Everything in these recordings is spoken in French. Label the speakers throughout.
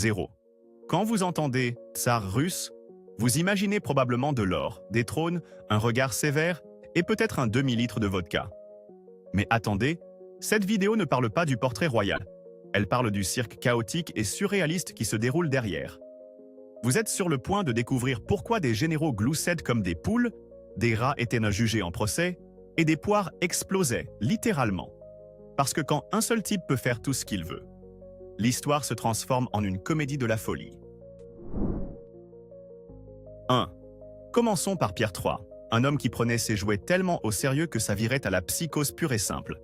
Speaker 1: 0. Quand vous entendez « tsar russe », vous imaginez probablement de l'or, des trônes, un regard sévère et peut-être un demi-litre de vodka. Mais attendez, cette vidéo ne parle pas du portrait royal. Elle parle du cirque chaotique et surréaliste qui se déroule derrière. Vous êtes sur le point de découvrir pourquoi des généraux gloussaient comme des poules, des rats étaient jugés en procès et des poires explosaient, littéralement. Parce que quand un seul type peut faire tout ce qu'il veut, l'histoire se transforme en une comédie de la folie. 1. Commençons par Pierre III, un homme qui prenait ses jouets tellement au sérieux que ça virait à la psychose pure et simple.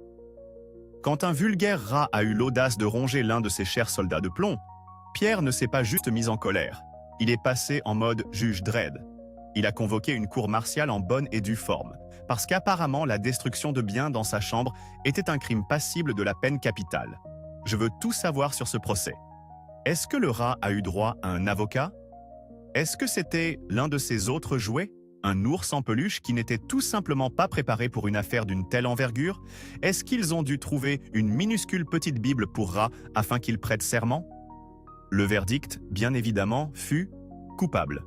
Speaker 1: Quand un vulgaire rat a eu l'audace de ronger l'un de ses chers soldats de plomb, Pierre ne s'est pas juste mis en colère. Il est passé en mode juge Dredd. Il a convoqué une cour martiale en bonne et due forme, parce qu'apparemment la destruction de biens dans sa chambre était un crime passible de la peine capitale. Je veux tout savoir sur ce procès. Est-ce que le rat a eu droit à un avocat? Est-ce que c'était l'un de ses autres jouets? Un ours en peluche qui n'était tout simplement pas préparé pour une affaire d'une telle envergure? Est-ce qu'ils ont dû trouver une minuscule petite Bible pour rat afin qu'il prête serment? Le verdict, bien évidemment, fut coupable.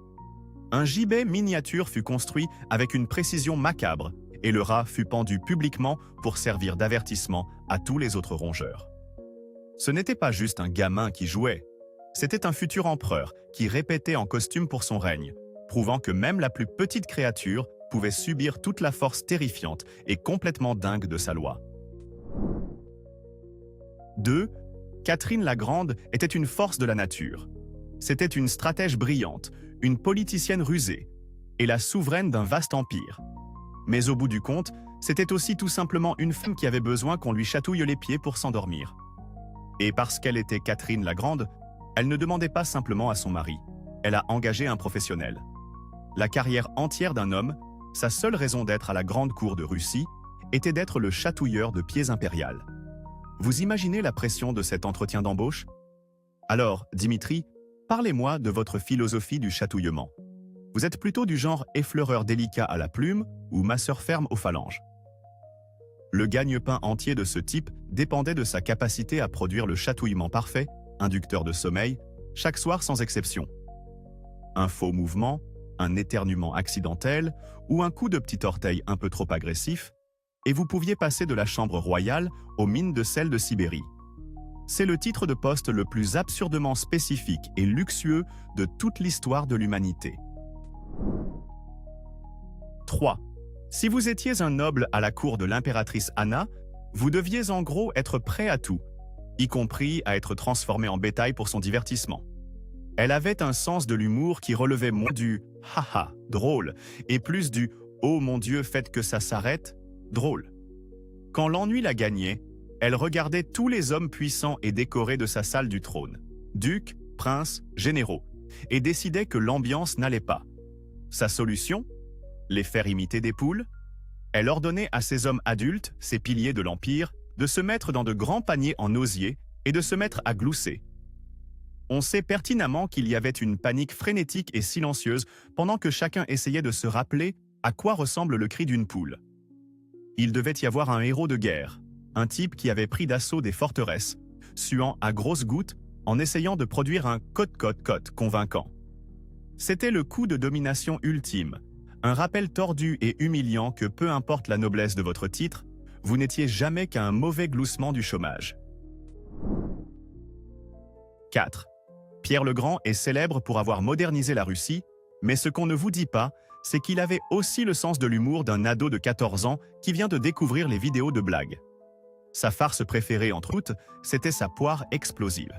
Speaker 1: Un gibet miniature fut construit avec une précision macabre et le rat fut pendu publiquement pour servir d'avertissement à tous les autres rongeurs. Ce n'était pas juste un gamin qui jouait, c'était un futur empereur qui répétait en costume pour son règne, prouvant que même la plus petite créature pouvait subir toute la force terrifiante et complètement dingue de sa loi. 2. Catherine la Grande était une force de la nature. C'était une stratège brillante, une politicienne rusée, et la souveraine d'un vaste empire. Mais au bout du compte, c'était aussi tout simplement une femme qui avait besoin qu'on lui chatouille les pieds pour s'endormir. Et parce qu'elle était Catherine la Grande, elle ne demandait pas simplement à son mari. Elle a engagé un professionnel. La carrière entière d'un homme, sa seule raison d'être à la grande cour de Russie, était d'être le chatouilleur de pieds impérial. Vous imaginez la pression de cet entretien d'embauche? Alors, Dimitri, parlez-moi de votre philosophie du chatouillement. Vous êtes plutôt du genre effleureur délicat à la plume ou masseur ferme aux phalanges? Le gagne-pain entier de ce type dépendait de sa capacité à produire le chatouillement parfait, inducteur de sommeil, chaque soir sans exception. Un faux mouvement, un éternuement accidentel ou un coup de petit orteil un peu trop agressif, et vous pouviez passer de la chambre royale aux mines de sel de Sibérie. C'est le titre de poste le plus absurdement spécifique et luxueux de toute l'histoire de l'humanité. 3. Si vous étiez un noble à la cour de l'impératrice Anna, vous deviez en gros être prêt à tout, y compris à être transformé en bétail pour son divertissement. Elle avait un sens de l'humour qui relevait moins du « haha » drôle et plus du « oh mon Dieu, faites que ça s'arrête » drôle. Quand l'ennui la gagnait, elle regardait tous les hommes puissants et décorés de sa salle du trône, ducs, princes, généraux, et décidait que l'ambiance n'allait pas. Sa solution? Les faire imiter des poules? Elle ordonnait à ces hommes adultes, ces piliers de l'Empire, de se mettre dans de grands paniers en osier et de se mettre à glousser. On sait pertinemment qu'il y avait une panique frénétique et silencieuse pendant que chacun essayait de se rappeler à quoi ressemble le cri d'une poule. Il devait y avoir un héros de guerre, un type qui avait pris d'assaut des forteresses, suant à grosses gouttes en essayant de produire un cote-cote-cote convaincant. C'était le coup de domination ultime, un rappel tordu et humiliant que peu importe la noblesse de votre titre, vous n'étiez jamais qu'à un mauvais gloussement du chômage. 4. Pierre le Grand est célèbre pour avoir modernisé la Russie, mais ce qu'on ne vous dit pas, c'est qu'il avait aussi le sens de l'humour d'un ado de 14 ans qui vient de découvrir les vidéos de blagues. Sa farce préférée entre autres, c'était sa poire explosive.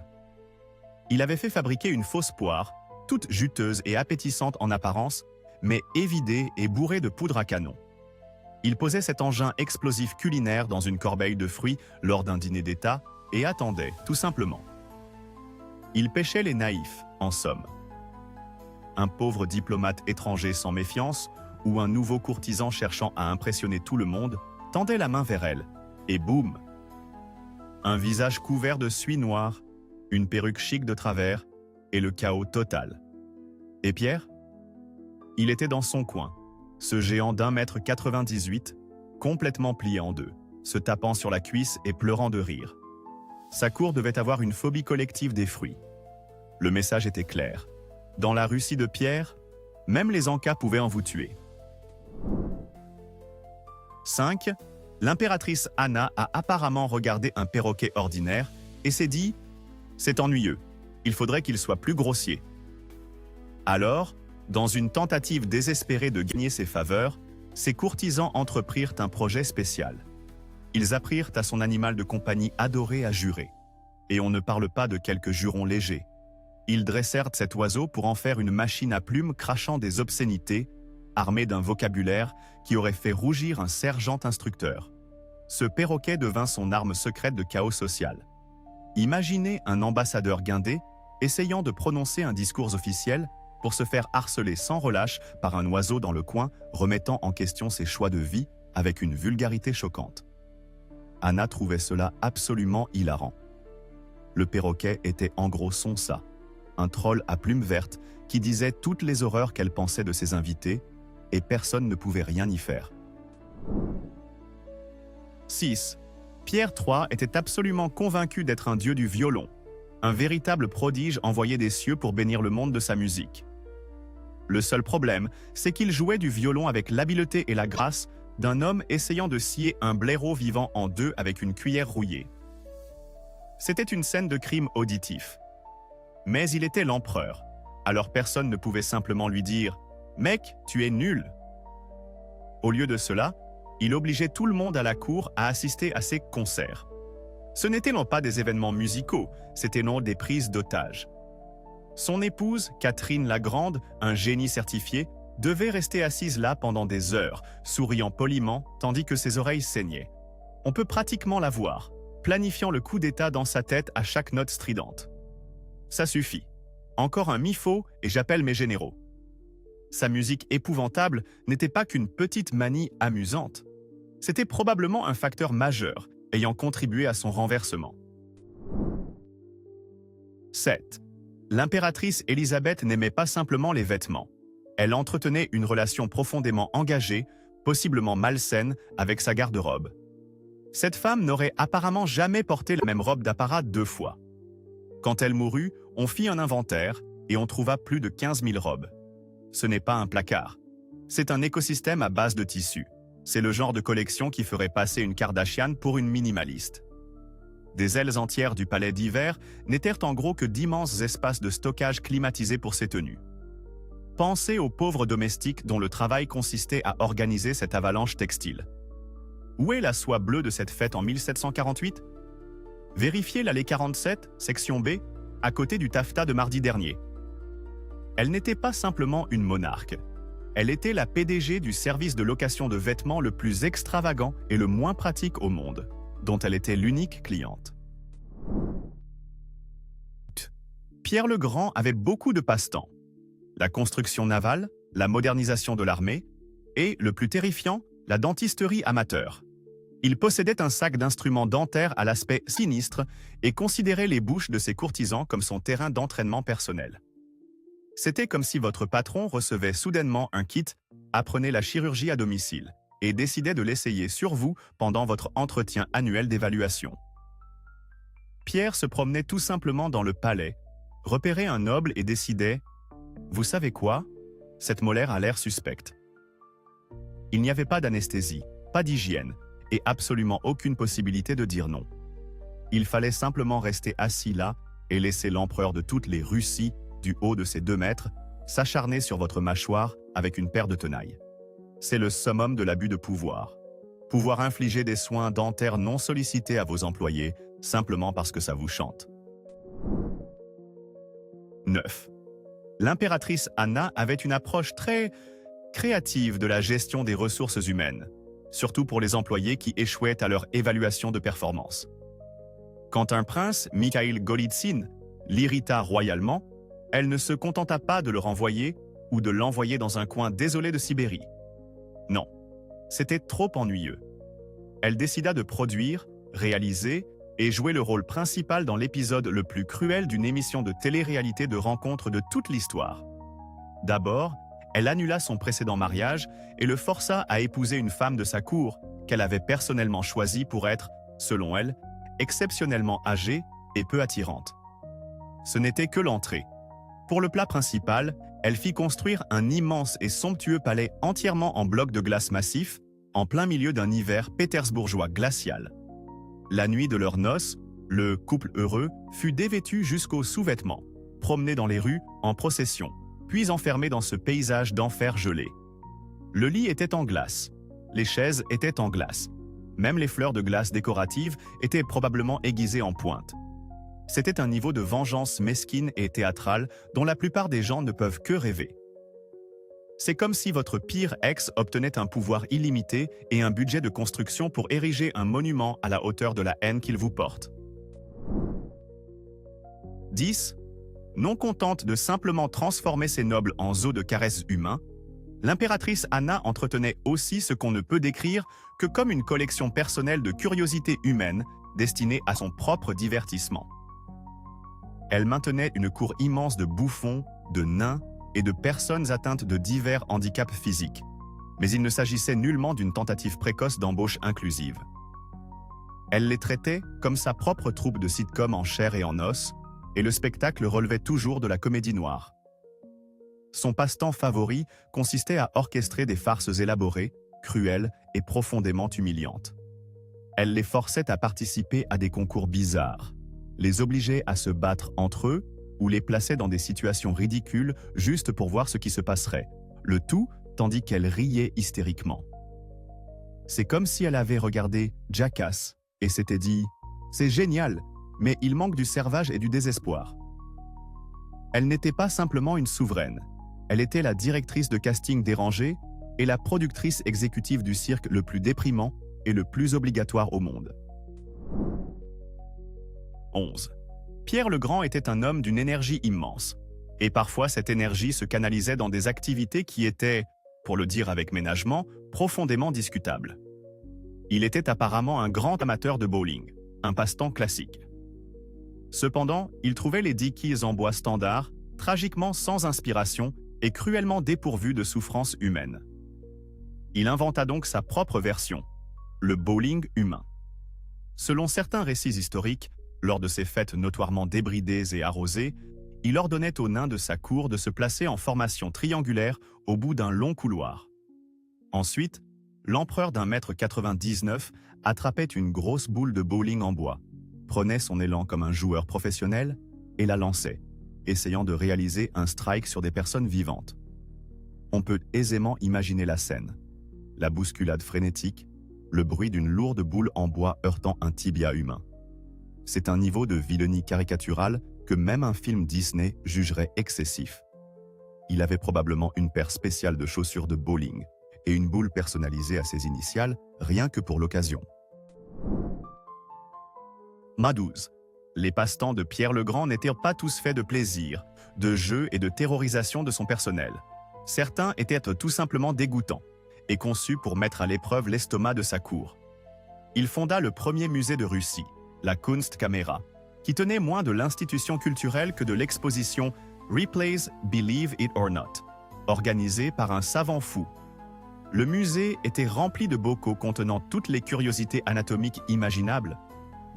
Speaker 1: Il avait fait fabriquer une fausse poire, toute juteuse et appétissante en apparence, mais évidée et bourrée de poudre à canon. Il posait cet engin explosif culinaire dans une corbeille de fruits lors d'un dîner d'État et attendait, tout simplement. Il pêchait les naïfs, en somme. Un pauvre diplomate étranger sans méfiance ou un nouveau courtisan cherchant à impressionner tout le monde tendait la main vers elle, et boum! Un visage couvert de suie noire, une perruque chic de travers et le chaos total. Et Pierre? Il était dans son coin, ce géant d'1,98 m, complètement plié en deux, se tapant sur la cuisse et pleurant de rire. Sa cour devait avoir une phobie collective des fruits. Le message était clair. Dans la Russie de Pierre, même les Ancas pouvaient en vous tuer. 5. L'impératrice Anna a apparemment regardé un perroquet ordinaire et s'est dit « C'est ennuyeux, il faudrait qu'il soit plus grossier ». Alors, dans une tentative désespérée de gagner ses faveurs, ses courtisans entreprirent un projet spécial. Ils apprirent à son animal de compagnie adoré à jurer. Et on ne parle pas de quelques jurons légers. Ils dressèrent cet oiseau pour en faire une machine à plumes crachant des obscénités, armée d'un vocabulaire qui aurait fait rougir un sergent instructeur. Ce perroquet devint son arme secrète de chaos social. Imaginez un ambassadeur guindé essayant de prononcer un discours officiel pour se faire harceler sans relâche par un oiseau dans le coin remettant en question ses choix de vie avec une vulgarité choquante. Anna trouvait cela absolument hilarant. Le perroquet était en gros son ça, un troll à plumes vertes qui disait toutes les horreurs qu'elle pensait de ses invités, et personne ne pouvait rien y faire. 6. Pierre III était absolument convaincu d'être un dieu du violon, un véritable prodige envoyé des cieux pour bénir le monde de sa musique. Le seul problème, c'est qu'il jouait du violon avec l'habileté et la grâce d'un homme essayant de scier un blaireau vivant en deux avec une cuillère rouillée. C'était une scène de crime auditif. Mais il était l'empereur, alors personne ne pouvait simplement lui dire « Mec, tu es nul !» Au lieu de cela, il obligeait tout le monde à la cour à assister à ses concerts. Ce n'étaient non pas des événements musicaux, c'était non des prises d'otages. Son épouse, Catherine la Grande, un génie certifié, devait rester assise là pendant des heures, souriant poliment, tandis que ses oreilles saignaient. On peut pratiquement la voir, planifiant le coup d'état dans sa tête à chaque note stridente. Ça suffit. Encore un mi-faux et j'appelle mes généraux. Sa musique épouvantable n'était pas qu'une petite manie amusante. C'était probablement un facteur majeur, ayant contribué à son renversement. 7. L'impératrice Élisabeth n'aimait pas simplement les vêtements. Elle entretenait une relation profondément engagée, possiblement malsaine, avec sa garde-robe. Cette femme n'aurait apparemment jamais porté la même robe d'apparat 2 fois. Quand elle mourut, on fit un inventaire et on trouva plus de 15 000 robes. Ce n'est pas un placard. C'est un écosystème à base de tissus. C'est le genre de collection qui ferait passer une Kardashian pour une minimaliste. Des ailes entières du palais d'hiver n'étaient en gros que d'immenses espaces de stockage climatisés pour ses tenues. Pensez aux pauvres domestiques dont le travail consistait à organiser cette avalanche textile. Où est la soie bleue de cette fête en 1748 ? Vérifiez l'allée 47, section B, à côté du taffetas de mardi dernier. Elle n'était pas simplement une monarque. Elle était la PDG du service de location de vêtements le plus extravagant et le moins pratique au monde, dont elle était l'unique cliente. Pierre le Grand avait beaucoup de passe-temps. La construction navale, la modernisation de l'armée et, le plus terrifiant, la dentisterie amateur. Il possédait un sac d'instruments dentaires à l'aspect sinistre et considérait les bouches de ses courtisans comme son terrain d'entraînement personnel. C'était comme si votre patron recevait soudainement un kit « Apprenez la chirurgie à domicile » et décidait de l'essayer sur vous pendant votre entretien annuel d'évaluation. Pierre se promenait tout simplement dans le palais, repérait un noble et décidait « Vous savez quoi ? Cette molaire a l'air suspecte. » Il n'y avait pas d'anesthésie, pas d'hygiène et absolument aucune possibilité de dire non. Il fallait simplement rester assis là et laisser l'empereur de toutes les Russies, du haut de ses 2 mètres, s'acharner sur votre mâchoire avec une paire de tenailles. C'est le summum de l'abus de pouvoir. Pouvoir infliger des soins dentaires non sollicités à vos employés simplement parce que ça vous chante. 9. L'impératrice Anna avait une approche très créative de la gestion des ressources humaines, surtout pour les employés qui échouaient à leur évaluation de performance. Quand un prince, Mikhaïl Golitsyn, l'irrita royalement, elle ne se contenta pas de le renvoyer ou de l'envoyer dans un coin désolé de Sibérie. Non, c'était trop ennuyeux. Elle décida de produire, réaliser et jouer le rôle principal dans l'épisode le plus cruel d'une émission de télé-réalité de rencontre de toute l'histoire. D'abord, elle annula son précédent mariage et le força à épouser une femme de sa cour qu'elle avait personnellement choisie pour être, selon elle, exceptionnellement âgée et peu attirante. Ce n'était que l'entrée. Pour le plat principal, elle fit construire un immense et somptueux palais entièrement en blocs de glace massifs, en plein milieu d'un hiver pétersbourgeois glacial. La nuit de leurs noces, le couple heureux fut dévêtu jusqu'aux sous-vêtements, promené dans les rues en procession, puis enfermé dans ce paysage d'enfer gelé. Le lit était en glace, les chaises étaient en glace, même les fleurs de glace décoratives étaient probablement aiguisées en pointe. C'était un niveau de vengeance mesquine et théâtrale dont la plupart des gens ne peuvent que rêver. C'est comme si votre pire ex obtenait un pouvoir illimité et un budget de construction pour ériger un monument à la hauteur de la haine qu'il vous porte. 10. Non contente de simplement transformer ses nobles en zoos de caresses humains, l'impératrice Anna entretenait aussi ce qu'on ne peut décrire que comme une collection personnelle de curiosités humaines destinée à son propre divertissement. Elle maintenait une cour immense de bouffons, de nains et de personnes atteintes de divers handicaps physiques. Mais il ne s'agissait nullement d'une tentative précoce d'embauche inclusive. Elle les traitait comme sa propre troupe de sitcom en chair et en os, et le spectacle relevait toujours de la comédie noire. Son passe-temps favori consistait à orchestrer des farces élaborées, cruelles et profondément humiliantes. Elle les forçait à participer à des concours bizarres, les obligeait à se battre entre eux ou les plaçait dans des situations ridicules juste pour voir ce qui se passerait, le tout tandis qu'elle riait hystériquement. C'est comme si elle avait regardé Jackass et s'était dit « C'est génial, mais il manque du servage et du désespoir ». Elle n'était pas simplement une souveraine, elle était la directrice de casting dérangée et la productrice exécutive du cirque le plus déprimant et le plus obligatoire au monde. 11. Pierre le Grand était un homme d'une énergie immense, et parfois cette énergie se canalisait dans des activités qui étaient, pour le dire avec ménagement, profondément discutables. Il était apparemment un grand amateur de bowling, un passe-temps classique. Cependant, il trouvait les dickies en bois standard, tragiquement sans inspiration et cruellement dépourvus de souffrance humaine. Il inventa donc sa propre version, le bowling humain. Selon certains récits historiques, lors de ces fêtes notoirement débridées et arrosées, il ordonnait aux nains de sa cour de se placer en formation triangulaire au bout d'un long couloir. Ensuite, l'empereur d'1,99 m attrapait une grosse boule de bowling en bois, prenait son élan comme un joueur professionnel et la lançait, essayant de réaliser un strike sur des personnes vivantes. On peut aisément imaginer la scène. La bousculade frénétique, le bruit d'une lourde boule en bois heurtant un tibia humain. C'est un niveau de vilenie caricaturale que même un film Disney jugerait excessif. Il avait probablement une paire spéciale de chaussures de bowling et une boule personnalisée à ses initiales, rien que pour l'occasion. 12. Les passe-temps de Pierre le Grand n'étaient pas tous faits de plaisir, de jeu et de terrorisation de son personnel. Certains étaient tout simplement dégoûtants et conçus pour mettre à l'épreuve l'estomac de sa cour. Il fonda le premier musée de Russie, la Kunstkamera, qui tenait moins de l'institution culturelle que de l'exposition Replays Believe It or Not, organisée par un savant fou. Le musée était rempli de bocaux contenant toutes les curiosités anatomiques imaginables,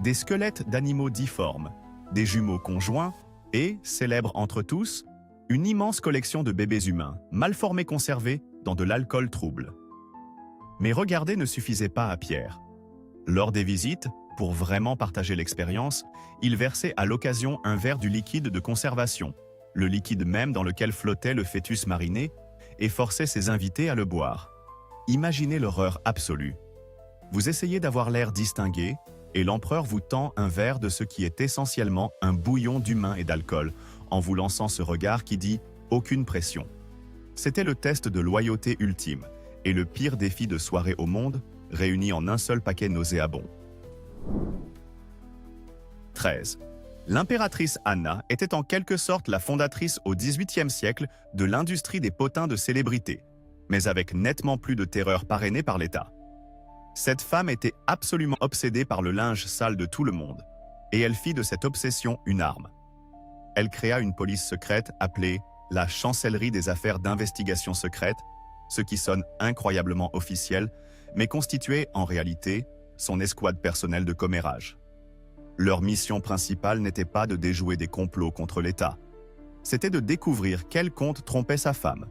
Speaker 1: des squelettes d'animaux difformes, des jumeaux conjoints et, célèbre entre tous, une immense collection de bébés humains, mal formés conservés dans de l'alcool trouble. Mais regarder ne suffisait pas à Pierre. Lors des visites, pour vraiment partager l'expérience, il versait à l'occasion un verre du liquide de conservation, le liquide même dans lequel flottait le fœtus mariné, et forçait ses invités à le boire. Imaginez l'horreur absolue. Vous essayez d'avoir l'air distingué, et l'empereur vous tend un verre de ce qui est essentiellement un bouillon d'humain et d'alcool, en vous lançant ce regard qui dit « aucune pression ». C'était le test de loyauté ultime, et le pire défi de soirée au monde, réuni en un seul paquet nauséabond. 13. L'impératrice Anna était en quelque sorte la fondatrice au XVIIIe siècle de l'industrie des potins de célébrité, mais avec nettement plus de terreur parrainée par l'État. Cette femme était absolument obsédée par le linge sale de tout le monde, et elle fit de cette obsession une arme. Elle créa une police secrète appelée la Chancellerie des affaires d'investigation secrète, ce qui sonne incroyablement officiel, mais constituait en réalité son escouade personnelle de commérage. Leur mission principale n'était pas de déjouer des complots contre l'État. c'était de découvrir quel comte trompait sa femme,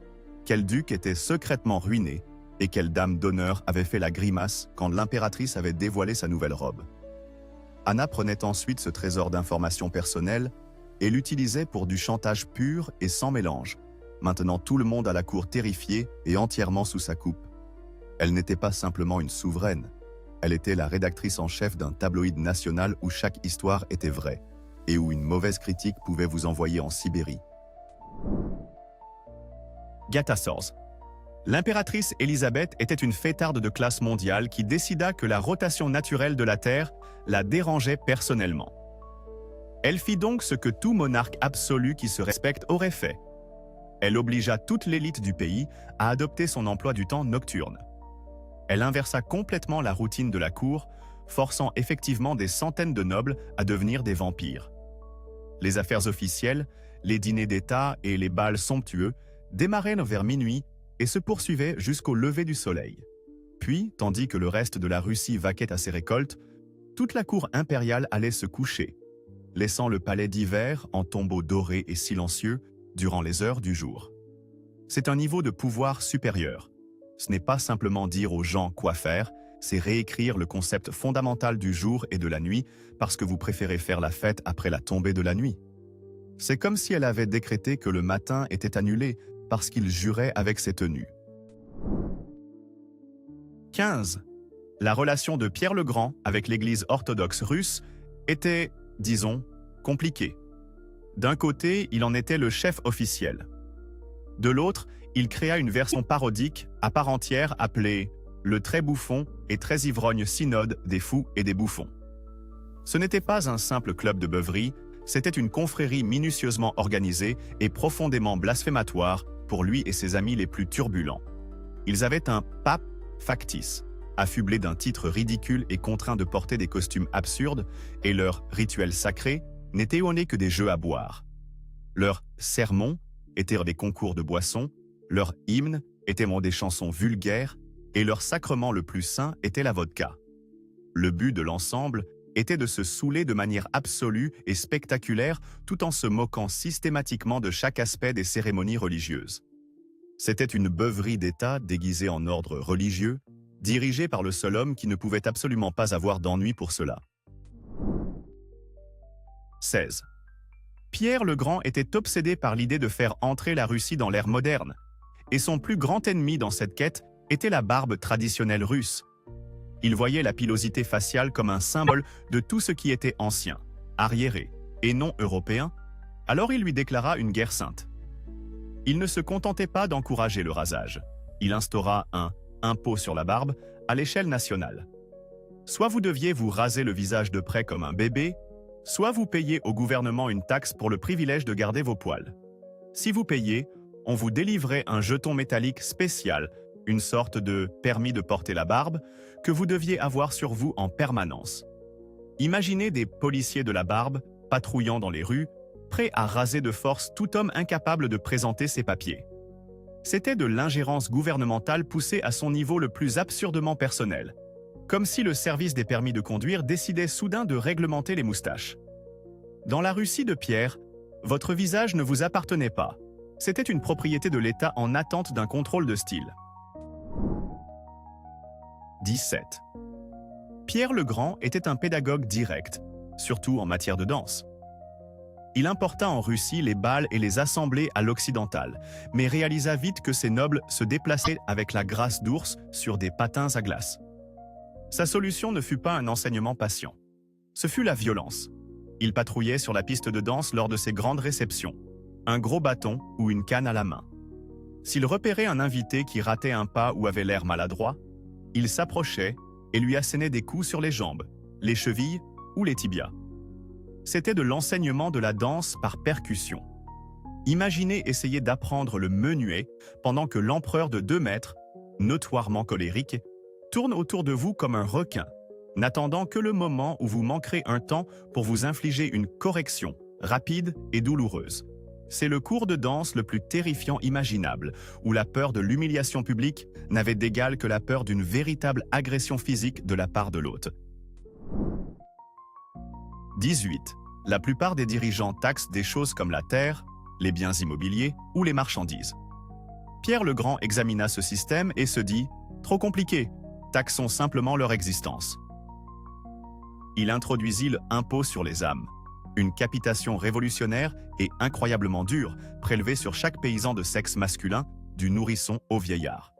Speaker 1: quel duc était secrètement ruiné et quelle dame d'honneur avait fait la grimace quand l'impératrice avait dévoilé sa nouvelle robe. Anna prenait ensuite ce trésor d'informations personnelles et l'utilisait pour du chantage pur et sans mélange, maintenant tout le monde à la cour terrifié et entièrement sous sa coupe. Elle n'était pas simplement une souveraine, elle était la rédactrice en chef d'un tabloïd national où chaque histoire était vraie et où une mauvaise critique pouvait vous envoyer en Sibérie. Gathasaurus. L'impératrice Élisabeth était une fêtarde de classe mondiale qui décida que la rotation naturelle de la Terre la dérangeait personnellement. Elle fit donc ce que tout monarque absolu qui se respecte aurait fait. Elle obligea toute l'élite du pays à adopter son emploi du temps nocturne. Elle inversa complètement la routine de la cour, forçant effectivement des centaines de nobles à devenir des vampires. Les affaires officielles, les dîners d'État et les bals somptueux démarrèrent vers minuit et se poursuivaient jusqu'au lever du soleil. Puis, tandis que le reste de la Russie vaquait à ses récoltes, toute la cour impériale allait se coucher, laissant le palais d'hiver en tombeau doré et silencieux durant les heures du jour. C'est un niveau de pouvoir supérieur. Ce n'est pas simplement dire aux gens quoi faire, c'est réécrire le concept fondamental du jour et de la nuit parce que vous préférez faire la fête après la tombée de la nuit. C'est comme si elle avait décrété que le matin était annulé parce qu'il jurait avec ses tenues. 15. La relation de Pierre le Grand avec l'Église orthodoxe russe était, disons, compliquée. D'un côté, il en était le chef officiel. De l'autre, il créa une version parodique à part entière appelée le très bouffon et très ivrogne synode des fous et des bouffons. Ce n'était pas un simple club de beuverie, c'était une confrérie minutieusement organisée et profondément blasphématoire pour lui et ses amis les plus turbulents. Ils avaient un pape factice, affublé d'un titre ridicule et contraint de porter des costumes absurdes, et leur rituel sacré n'était honné que des jeux à boire. Leurs sermons étaient des concours de boissons, leurs hymnes étaient des chansons vulgaires, et leur sacrement le plus saint était la vodka. Le but de l'ensemble était de se saouler de manière absolue et spectaculaire tout en se moquant systématiquement de chaque aspect des cérémonies religieuses. C'était une beuverie d'État déguisée en ordre religieux, dirigée par le seul homme qui ne pouvait absolument pas avoir d'ennui pour cela. 16. Pierre le Grand était obsédé par l'idée de faire entrer la Russie dans l'ère moderne, et son plus grand ennemi dans cette quête était la barbe traditionnelle russe. Il voyait la pilosité faciale comme un symbole de tout ce qui était ancien, arriéré et non européen, alors il lui déclara une guerre sainte. Il ne se contentait pas d'encourager le rasage. Il instaura un impôt sur la barbe à l'échelle nationale. Soit vous deviez vous raser le visage de près comme un bébé, soit vous payiez au gouvernement une taxe pour le privilège de garder vos poils. Si vous payiez, on vous délivrait un jeton métallique spécial, une sorte de permis de porter la barbe, que vous deviez avoir sur vous en permanence. Imaginez des policiers de la barbe patrouillant dans les rues, prêts à raser de force tout homme incapable de présenter ses papiers. C'était de l'ingérence gouvernementale poussée à son niveau le plus absurdement personnel, comme si le service des permis de conduire décidait soudain de réglementer les moustaches. Dans la Russie de Pierre, votre visage ne vous appartenait pas. C'était une propriété de l'État en attente d'un contrôle de style. 17. Pierre le Grand était un pédagogue direct, surtout en matière de danse. Il importa en Russie les bals et les assemblées à l'occidental, mais réalisa vite que ces nobles se déplaçaient avec la grâce d'ours sur des patins à glace. Sa solution ne fut pas un enseignement patient. Ce fut la violence. Il patrouillait sur la piste de danse lors de ses grandes réceptions, un gros bâton ou une canne à la main. S'il repérait un invité qui ratait un pas ou avait l'air maladroit, il s'approchait et lui assénait des coups sur les jambes, les chevilles ou les tibias. C'était de l'enseignement de la danse par percussion. Imaginez essayer d'apprendre le menuet pendant que l'empereur de 2 mètres, notoirement colérique, tourne autour de vous comme un requin, n'attendant que le moment où vous manquerez un temps pour vous infliger une correction rapide et douloureuse. C'est le cours de danse le plus terrifiant imaginable, où la peur de l'humiliation publique n'avait d'égal que la peur d'une véritable agression physique de la part de l'hôte. 18. La plupart des dirigeants taxent des choses comme la terre, les biens immobiliers ou les marchandises. Pierre le Grand examina ce système et se dit « Trop compliqué, taxons simplement leur existence ». Il introduisit l'impôt sur les âmes, une capitation révolutionnaire et incroyablement dure prélevée sur chaque paysan de sexe masculin, du nourrisson au vieillard.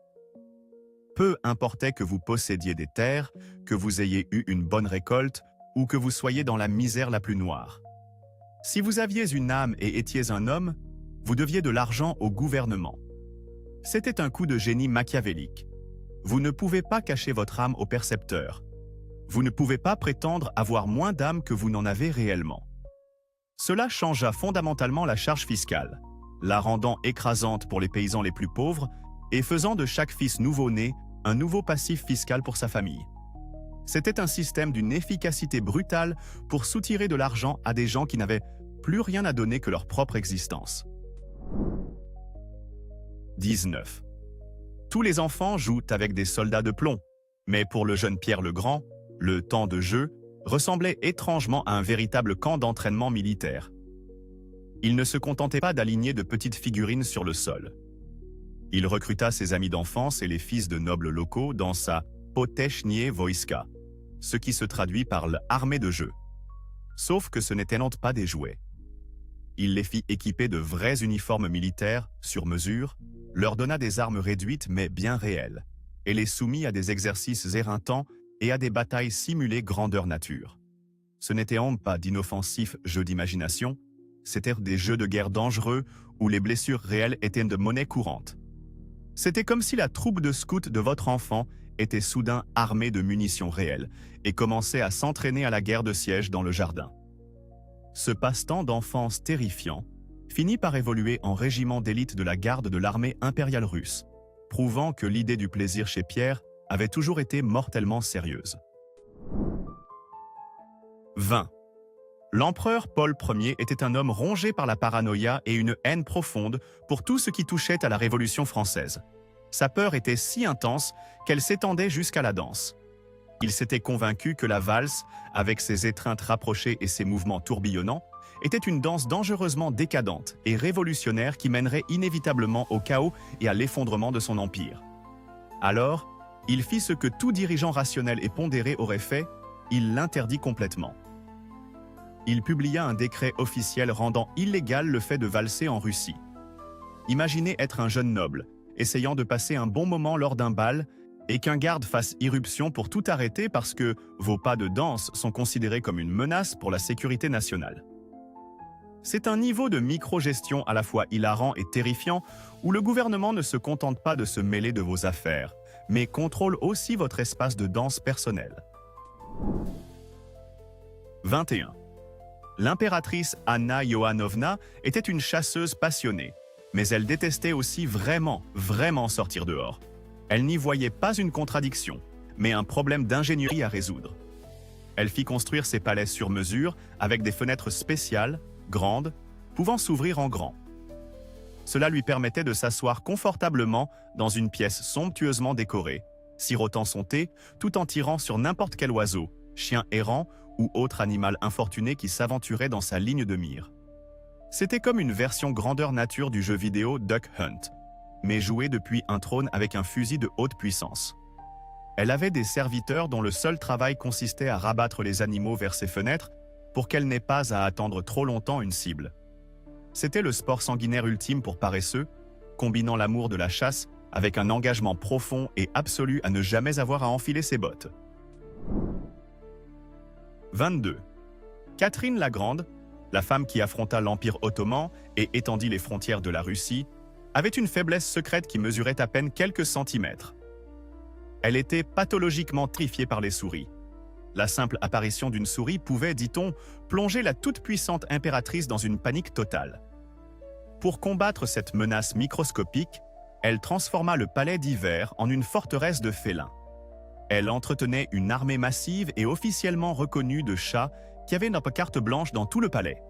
Speaker 1: Peu importait que vous possédiez des terres, que vous ayez eu une bonne récolte ou que vous soyez dans la misère la plus noire. Si vous aviez une âme et étiez un homme, vous deviez de l'argent au gouvernement. C'était un coup de génie machiavélique. Vous ne pouvez pas cacher votre âme au percepteur. Vous ne pouvez pas prétendre avoir moins d'âme que vous n'en avez réellement. Cela changea fondamentalement la charge fiscale, la rendant écrasante pour les paysans les plus pauvres et faisant de chaque fils nouveau-né un nouveau passif fiscal pour sa famille. C'était un système d'une efficacité brutale pour soutirer de l'argent à des gens qui n'avaient plus rien à donner que leur propre existence. 19. Tous les enfants jouent avec des soldats de plomb, mais pour le jeune Pierre le Grand, le temps de jeu ressemblait étrangement à un véritable camp d'entraînement militaire. Il ne se contentait pas d'aligner de petites figurines sur le sol. Il recruta ses amis d'enfance et les fils de nobles locaux dans sa Potechnie Wojska, ce qui se traduit par l'armée de jeu. Sauf que ce n'étaient pas des jouets. Il les fit équiper de vrais uniformes militaires, sur mesure, leur donna des armes réduites mais bien réelles, et les soumit à des exercices éreintants et à des batailles simulées grandeur nature. Ce n'étaient pas d'inoffensifs jeux d'imagination, c'étaient des jeux de guerre dangereux où les blessures réelles étaient de monnaie courante. C'était comme si la troupe de scouts de votre enfant était soudain armée de munitions réelles et commençait à s'entraîner à la guerre de siège dans le jardin. Ce passe-temps d'enfance terrifiant finit par évoluer en régiment d'élite de la garde de l'armée impériale russe, prouvant que l'idée du plaisir chez Pierre avait toujours été mortellement sérieuse. 20. L'empereur Paul Ier était un homme rongé par la paranoïa et une haine profonde pour tout ce qui touchait à la Révolution française. Sa peur était si intense qu'elle s'étendait jusqu'à la danse. Il s'était convaincu que la valse, avec ses étreintes rapprochées et ses mouvements tourbillonnants, était une danse dangereusement décadente et révolutionnaire qui mènerait inévitablement au chaos et à l'effondrement de son empire. Alors, il fit ce que tout dirigeant rationnel et pondéré aurait fait, il l'interdit complètement. Il publia un décret officiel rendant illégal le fait de valser en Russie. Imaginez être un jeune noble, essayant de passer un bon moment lors d'un bal, et qu'un garde fasse irruption pour tout arrêter parce que vos pas de danse sont considérés comme une menace pour la sécurité nationale. C'est un niveau de micro-gestion à la fois hilarant et terrifiant où le gouvernement ne se contente pas de se mêler de vos affaires, mais contrôle aussi votre espace de danse personnel. 21. L'impératrice Anna Ioannovna était une chasseuse passionnée, mais elle détestait aussi vraiment sortir dehors. Elle n'y voyait pas une contradiction, mais un problème d'ingénierie à résoudre. Elle fit construire ses palais sur mesure avec des fenêtres spéciales, grandes, pouvant s'ouvrir en grand. Cela lui permettait de s'asseoir confortablement dans une pièce somptueusement décorée, sirotant son thé tout en tirant sur n'importe quel oiseau, chien errant ou autre animal infortuné qui s'aventurait dans sa ligne de mire. C'était comme une version grandeur nature du jeu vidéo Duck Hunt, mais joué depuis un trône avec un fusil de haute puissance. Elle avait des serviteurs dont le seul travail consistait à rabattre les animaux vers ses fenêtres pour qu'elle n'ait pas à attendre trop longtemps une cible. C'était le sport sanguinaire ultime pour paresseux, combinant l'amour de la chasse avec un engagement profond et absolu à ne jamais avoir à enfiler ses bottes. 22. Catherine la Grande, la femme qui affronta l'Empire ottoman et étendit les frontières de la Russie, avait une faiblesse secrète qui mesurait à peine quelques centimètres. Elle était pathologiquement terrifiée par les souris. La simple apparition d'une souris pouvait, dit-on, plonger la toute-puissante impératrice dans une panique totale. Pour combattre cette menace microscopique, elle transforma le palais d'hiver en une forteresse de félins. Elle entretenait une armée massive et officiellement reconnue de chats qui avaient une carte blanche dans tout le palais.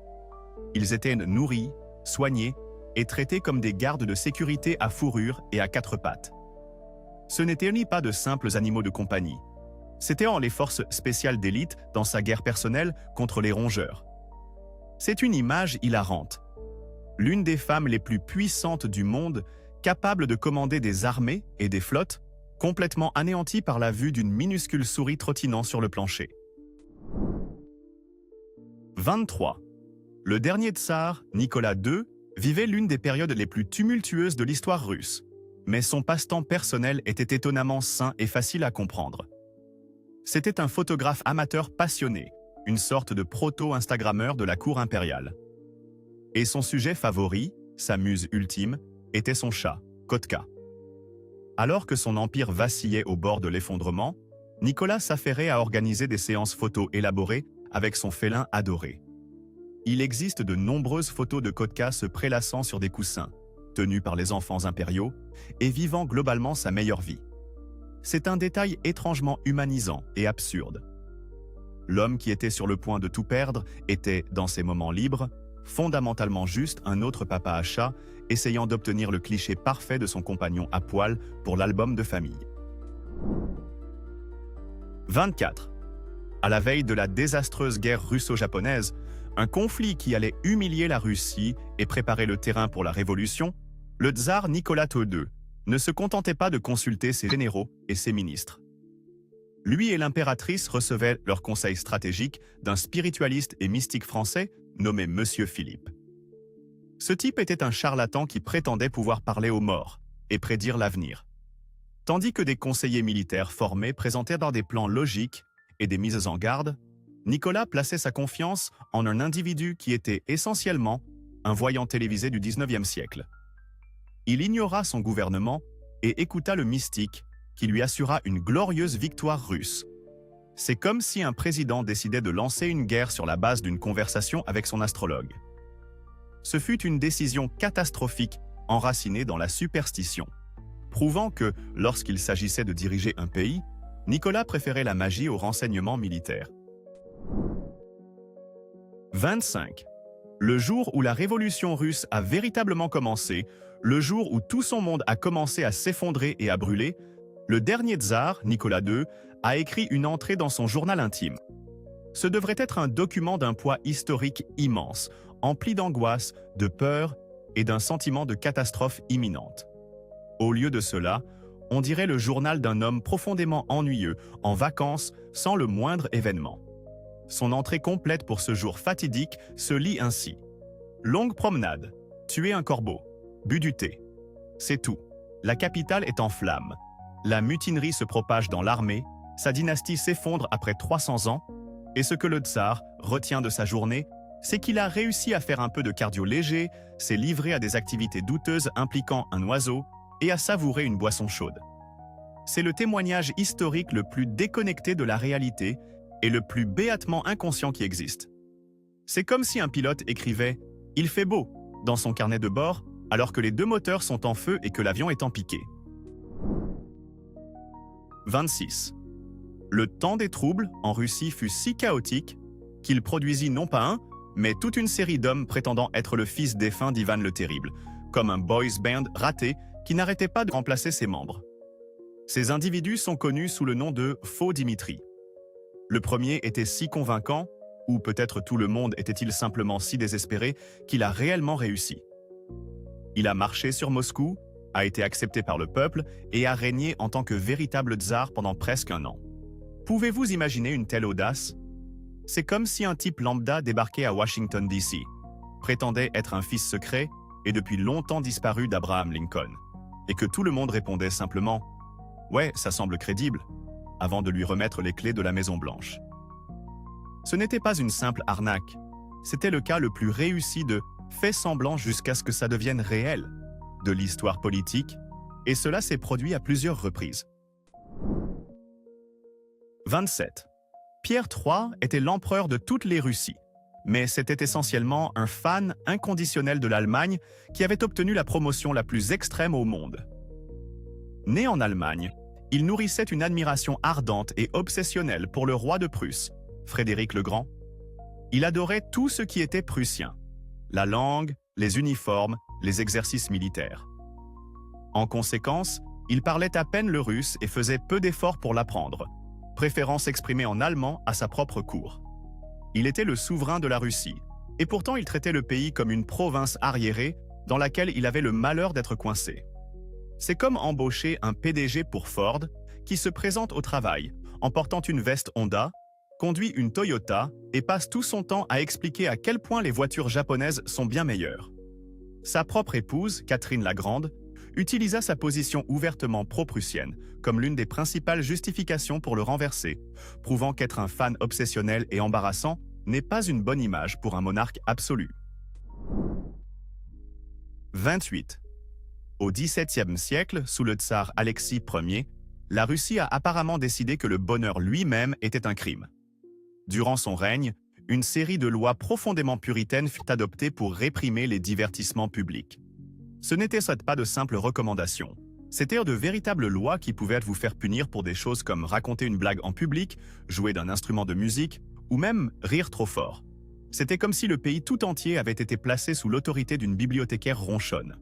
Speaker 1: Ils étaient nourris, soignés et traités comme des gardes de sécurité à fourrure et à quatre pattes. Ce n'étaient ni pas de simples animaux de compagnie. C'étaient les forces spéciales d'élite dans sa guerre personnelle contre les rongeurs. C'est une image hilarante. l'une des femmes les plus puissantes du monde, capable de commander des armées et des flottes, complètement anéanties par la vue d'une minuscule souris trottinant sur le plancher. 23. Le dernier tsar, Nicolas II, vivait l'une des périodes les plus tumultueuses de l'histoire russe, mais son passe-temps personnel était étonnamment sain et facile à comprendre. C'était un photographe amateur passionné, une sorte de proto-instagrammeur de la cour impériale. Et son sujet favori, sa muse ultime, était son chat, Kotka. Alors que son empire vacillait au bord de l'effondrement, Nicolas s'affairait à organiser des séances photos élaborées avec son félin adoré. Il existe de nombreuses photos de Kotka se prélassant sur des coussins, tenu par les enfants impériaux, et vivant globalement sa meilleure vie. C'est un détail étrangement humanisant et absurde. L'homme qui était sur le point de tout perdre était, dans ses moments libres, fondamentalement juste un autre papa à chat, essayant d'obtenir le cliché parfait de son compagnon à poil pour l'album de famille. 24. À la veille de la désastreuse guerre russo-japonaise, un conflit qui allait humilier la Russie et préparer le terrain pour la révolution, le tsar Nicolas II ne se contentait pas de consulter ses généraux et ses ministres. Lui et l'impératrice recevaient leurs conseils stratégiques d'un spiritualiste et mystique français nommé Monsieur Philippe. Ce type était un charlatan qui prétendait pouvoir parler aux morts et prédire l'avenir, tandis que des conseillers militaires formés présentaient par des plans logiques et des mises en garde. Nicolas plaçait sa confiance en un individu qui était essentiellement un voyant télévisé du XIXe siècle. Il ignora son gouvernement et écouta le mystique qui lui assura une glorieuse victoire russe. C'est comme si un président décidait de lancer une guerre sur la base d'une conversation avec son astrologue. Ce fut une décision catastrophique enracinée dans la superstition, prouvant que, lorsqu'il s'agissait de diriger un pays, Nicolas préférait la magie au renseignement militaire. 25. Le jour où la révolution russe a véritablement commencé, le jour où tout son monde a commencé à s'effondrer et à brûler, le dernier tsar, Nicolas II, a écrit une entrée dans son journal intime. Ce devrait être un document d'un poids historique immense, empli d'angoisse, de peur et d'un sentiment de catastrophe imminente. Au lieu de cela, on dirait le journal d'un homme profondément ennuyeux, en vacances, sans le moindre événement. Son entrée complète pour ce jour fatidique se lit ainsi. Longue promenade, tuer un corbeau, bu du thé. C'est tout. La capitale est en flammes. La mutinerie se propage dans l'armée, sa dynastie s'effondre après 300 ans, et ce que le tsar retient de sa journée, c'est qu'il a réussi à faire un peu de cardio léger, s'est livré à des activités douteuses impliquant un oiseau et à savourer une boisson chaude. C'est le témoignage historique le plus déconnecté de la réalité et le plus béatement inconscient qui existe. C'est comme si un pilote écrivait « Il fait beau » dans son carnet de bord alors que les deux moteurs sont en feu et que l'avion est en piqué. 26. Le temps des troubles en Russie fut si chaotique qu'il produisit non pas un, mais toute une série d'hommes prétendant être le fils défunt d'Ivan le Terrible, comme un boys band raté qui n'arrêtait pas de remplacer ses membres. Ces individus sont connus sous le nom de Faux Dimitri. Le premier était si convaincant, ou peut-être tout le monde était-il simplement si désespéré, qu'il a réellement réussi. Il a marché sur Moscou, a été accepté par le peuple et a régné en tant que véritable tsar pendant presque un an. Pouvez-vous imaginer une telle audace? C'est comme si un type lambda débarquait à Washington DC, prétendait être un fils secret et depuis longtemps disparu d'Abraham Lincoln, et que tout le monde répondait simplement « Ouais, ça semble crédible », avant de lui remettre les clés de la Maison-Blanche. Ce n'était pas une simple arnaque, c'était le cas le plus réussi de « fait semblant jusqu'à ce que ça devienne réel » de l'histoire politique, et cela s'est produit à plusieurs reprises. 27. Pierre III était l'empereur de toutes les Russies, mais c'était essentiellement un fan inconditionnel de l'Allemagne qui avait obtenu la promotion la plus extrême au monde. Né en Allemagne, il nourrissait une admiration ardente et obsessionnelle pour le roi de Prusse, Frédéric le Grand. Il adorait tout ce qui était prussien, la langue, les uniformes, les exercices militaires. En conséquence, il parlait à peine le russe et faisait peu d'efforts pour l'apprendre, préférant s'exprimer en allemand à sa propre cour. Il était le souverain de la Russie, Et pourtant, il traitait le pays comme une province arriérée dans laquelle il avait le malheur d'être coincé. C'est comme embaucher un PDG pour Ford qui se présente au travail en portant une veste Honda, conduit une Toyota et passe tout son temps à expliquer à quel point les voitures japonaises sont bien meilleures. Sa propre épouse, Catherine la Grande, utilisa sa position ouvertement pro-prussienne comme l'une des principales justifications pour le renverser, prouvant qu'être un fan obsessionnel et embarrassant n'est pas une bonne image pour un monarque absolu. 28. Au XVIIe siècle, sous le tsar Alexis Ier, la Russie a apparemment décidé que le bonheur lui-même était un crime. Durant son règne, une série de lois profondément puritaines fut adoptée pour réprimer les divertissements publics. Ce n'étaient pas de simples recommandations. C'étaient de véritables lois qui pouvaient vous faire punir pour des choses comme raconter une blague en public, jouer d'un instrument de musique, ou même rire trop fort. C'était comme si le pays tout entier avait été placé sous l'autorité d'une bibliothécaire ronchonne.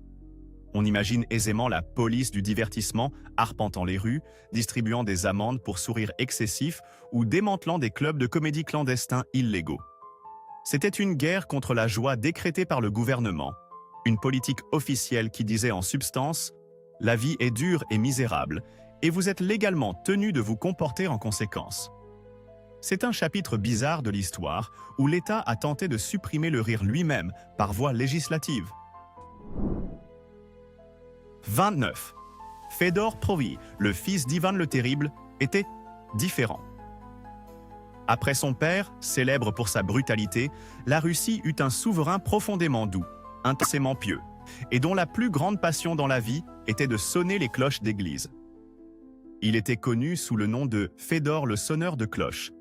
Speaker 1: On imagine aisément la police du divertissement arpentant les rues, distribuant des amendes pour sourires excessifs ou démantelant des clubs de comédie clandestins illégaux. C'était une guerre contre la joie décrétée par le gouvernement, une politique officielle qui disait en substance « La vie est dure et misérable, et vous êtes légalement tenu de vous comporter en conséquence ». C'est un chapitre bizarre de l'histoire où l'État a tenté de supprimer le rire lui-même par voie législative. 29. Fédor Provi, le fils d'Ivan le Terrible, était différent. Après son père, célèbre pour sa brutalité, la Russie eut un souverain profondément doux, intensément pieux, et dont la plus grande passion dans la vie était de sonner les cloches d'église. Il était connu sous le nom de Fédor le sonneur de cloches.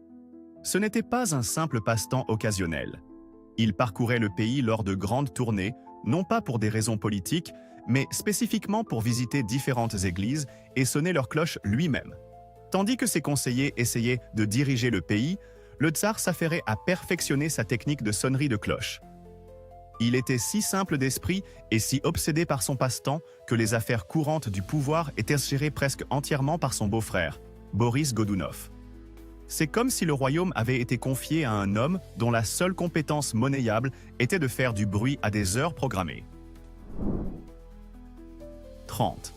Speaker 1: Ce n'était pas un simple passe-temps occasionnel. Il parcourait le pays lors de grandes tournées, non pas pour des raisons politiques, mais spécifiquement pour visiter différentes églises et sonner leurs cloches lui-même. Tandis que ses conseillers essayaient de diriger le pays, le tsar s'affairait à perfectionner sa technique de sonnerie de cloche. Il était si simple d'esprit et si obsédé par son passe-temps que les affaires courantes du pouvoir étaient gérées presque entièrement par son beau-frère, Boris Godunov. C'est comme si le royaume avait été confié à un homme dont la seule compétence monnayable était de faire du bruit à des heures programmées. 30.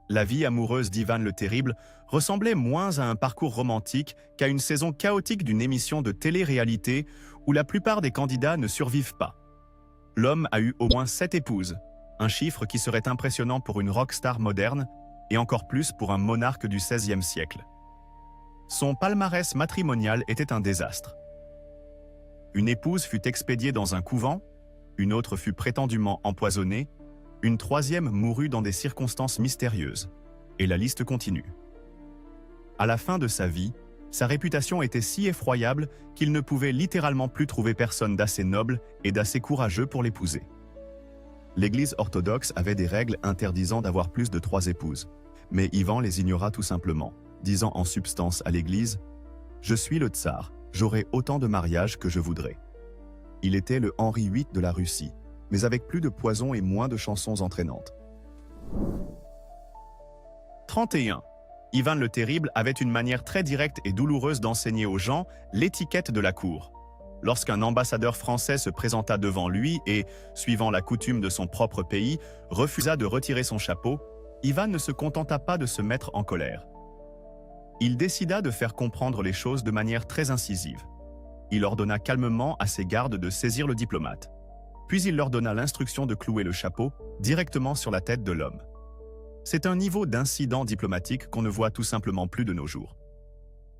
Speaker 1: La vie amoureuse d'Ivan le Terrible ressemblait moins à un parcours romantique qu'à une saison chaotique d'une émission de télé-réalité où la plupart des candidats ne survivent pas. L'homme a eu au moins 7 épouses, un chiffre qui serait impressionnant pour une rockstar moderne et encore plus pour un monarque du XVIe siècle. Son palmarès matrimonial était un désastre. Une épouse fut expédiée dans un couvent, une autre fut prétendument empoisonnée, une troisième mourut dans des circonstances mystérieuses, et la liste continue. À la fin de sa vie, sa réputation était si effroyable qu'il ne pouvait littéralement plus trouver personne d'assez noble et d'assez courageux pour l'épouser. L'Église orthodoxe avait des règles interdisant d'avoir plus de 3 épouses, mais Ivan les ignora tout simplement, disant en substance à l'Église « Je suis le tsar, j'aurai autant de mariages que je voudrais ». Il était le Henri VIII de la Russie, mais avec plus de poison et moins de chansons entraînantes. 31. Ivan le Terrible avait une manière très directe et douloureuse d'enseigner aux gens l'étiquette de la cour. Lorsqu'un ambassadeur français se présenta devant lui et, suivant la coutume de son propre pays, refusa de retirer son chapeau, Ivan ne se contenta pas de se mettre en colère. Il décida de faire comprendre les choses de manière très incisive. Il ordonna calmement à ses gardes de saisir le diplomate. Puis il leur donna l'instruction de clouer le chapeau directement sur la tête de l'homme. C'est un niveau d'incident diplomatique qu'on ne voit tout simplement plus de nos jours.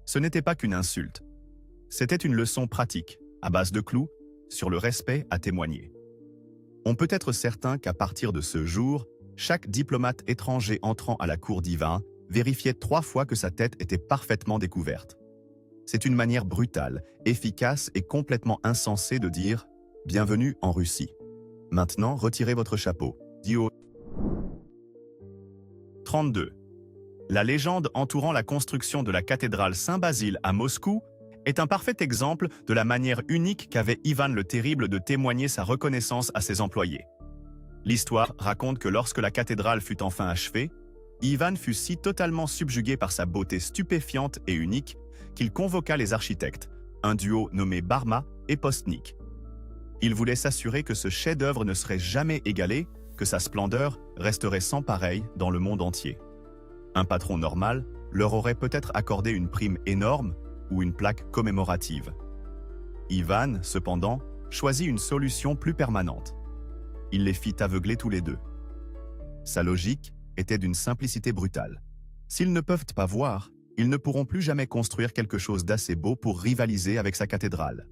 Speaker 1: Ce n'était pas qu'une insulte. C'était une leçon pratique, à base de clous, sur le respect à témoigner. On peut être certain qu'à partir de ce jour, chaque diplomate étranger entrant à la cour d'Ivan vérifiait 3 fois que sa tête était parfaitement découverte. C'est une manière brutale, efficace et complètement insensée de dire « Bienvenue en Russie. Maintenant, retirez votre chapeau. » dit au 32. La légende entourant la construction de la cathédrale Saint-Basile à Moscou est un parfait exemple de la manière unique qu'avait Ivan le Terrible de témoigner sa reconnaissance à ses employés. L'histoire raconte que lorsque la cathédrale fut enfin achevée, Ivan fut si totalement subjugué par sa beauté stupéfiante et unique qu'il convoqua les architectes, un duo nommé Barma et Postnik. Il voulait s'assurer que ce chef-d'œuvre ne serait jamais égalé, que sa splendeur resterait sans pareil dans le monde entier. Un patron normal leur aurait peut-être accordé une prime énorme ou une plaque commémorative. Ivan, cependant, choisit une solution plus permanente. Il les fit aveugler tous les deux. Sa logique était d'une simplicité brutale. S'ils ne peuvent pas voir, ils ne pourront plus jamais construire quelque chose d'assez beau pour rivaliser avec sa cathédrale.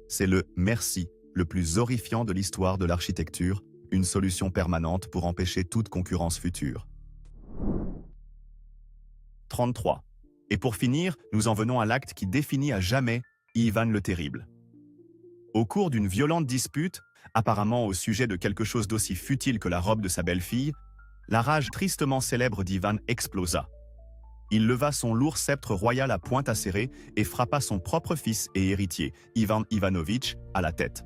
Speaker 1: C'est le « merci » le plus horrifiant de l'histoire de l'architecture, une solution permanente pour empêcher toute concurrence future. 33. Et pour finir, nous en venons à l'acte qui définit à jamais Ivan le Terrible. Au cours d'une violente dispute, apparemment au sujet de quelque chose d'aussi futile que la robe de sa belle-fille, la rage tristement célèbre d'Ivan explosa. Il leva son lourd sceptre royal à pointe acérée et frappa son propre fils et héritier, Ivan Ivanovitch, à la tête.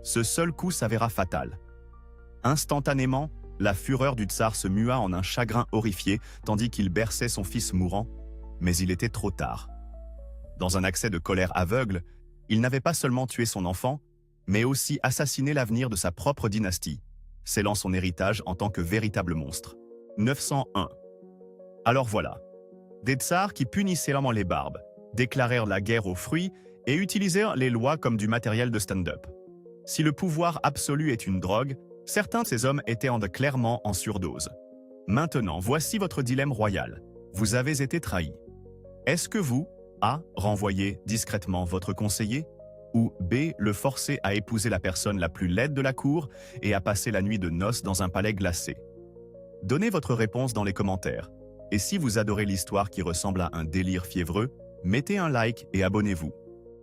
Speaker 1: Ce seul coup s'avéra fatal. Instantanément, la fureur du tsar se mua en un chagrin horrifié tandis qu'il berçait son fils mourant, mais il était trop tard. Dans un accès de colère aveugle, il n'avait pas seulement tué son enfant, mais aussi assassiné l'avenir de sa propre dynastie, scellant son héritage en tant que véritable monstre. 901. Alors voilà. Des tsars qui punissaient sévèrement les barbes, déclarèrent la guerre aux fruits et utilisèrent les lois comme du matériel de stand-up. Si le pouvoir absolu est une drogue, certains de ces hommes étaient clairement en surdose. Maintenant, voici votre dilemme royal. Vous avez été trahi. Est-ce que vous, A, renvoyez discrètement votre conseiller, ou B, le forcer à épouser la personne la plus laide de la cour et à passer la nuit de noces dans un palais glacé? Donnez votre réponse dans les commentaires. Et si vous adorez l'histoire qui ressemble à un délire fiévreux, mettez un like et abonnez-vous.